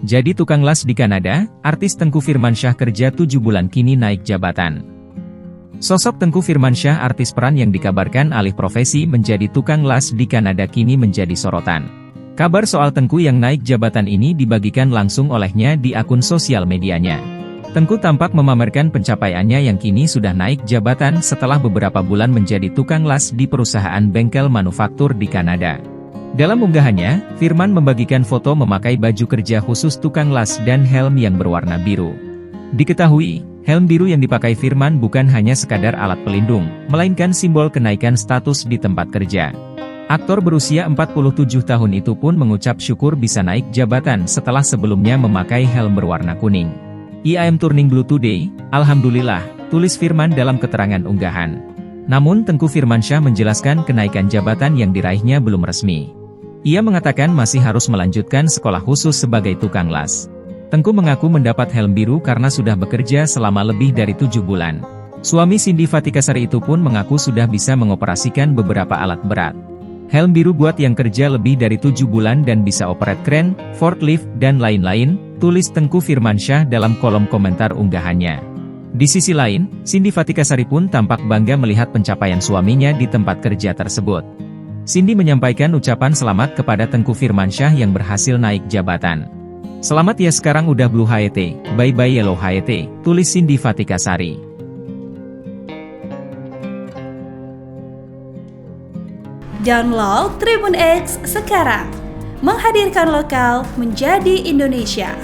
Jadi tukang las di Kanada, artis Tengku Firmansyah kerja 7 bulan kini naik jabatan. Sosok Tengku Firmansyah, artis peran yang dikabarkan alih profesi menjadi tukang las di Kanada, kini menjadi sorotan. Kabar soal Tengku yang naik jabatan ini dibagikan langsung olehnya di akun sosial medianya. Tengku tampak memamerkan pencapaiannya yang kini sudah naik jabatan setelah beberapa bulan menjadi tukang las di perusahaan bengkel manufaktur di Kanada. Dalam unggahannya, Firman membagikan foto memakai baju kerja khusus tukang las dan helm yang berwarna biru. Diketahui, helm biru yang dipakai Firman bukan hanya sekadar alat pelindung, melainkan simbol kenaikan status di tempat kerja. Aktor berusia 47 tahun itu pun mengucap syukur bisa naik jabatan setelah sebelumnya memakai helm berwarna kuning. "I am turning blue today, alhamdulillah," tulis Firman dalam keterangan unggahan. Namun Tengku Firmansyah menjelaskan kenaikan jabatan yang diraihnya belum resmi. Ia mengatakan masih harus melanjutkan sekolah khusus sebagai tukang las. Tengku mengaku mendapat helm biru karena sudah bekerja selama lebih dari 7 bulan. Suami Cindy Vatikasari itu pun mengaku sudah bisa mengoperasikan beberapa alat berat. "Helm biru buat yang kerja lebih dari 7 bulan dan bisa operate kren, forklift, dan lain-lain," tulis Tengku Firmansyah dalam kolom komentar unggahannya. Di sisi lain, Cindy Vatikasari pun tampak bangga melihat pencapaian suaminya di tempat kerja tersebut. Cindy menyampaikan ucapan selamat kepada Tengku Firmansyah yang berhasil naik jabatan. "Selamat ya, sekarang udah blue HET, bye-bye yellow HET," tulis Cindy Vatikasari. Download Tribun X sekarang, menghadirkan lokal menjadi Indonesia.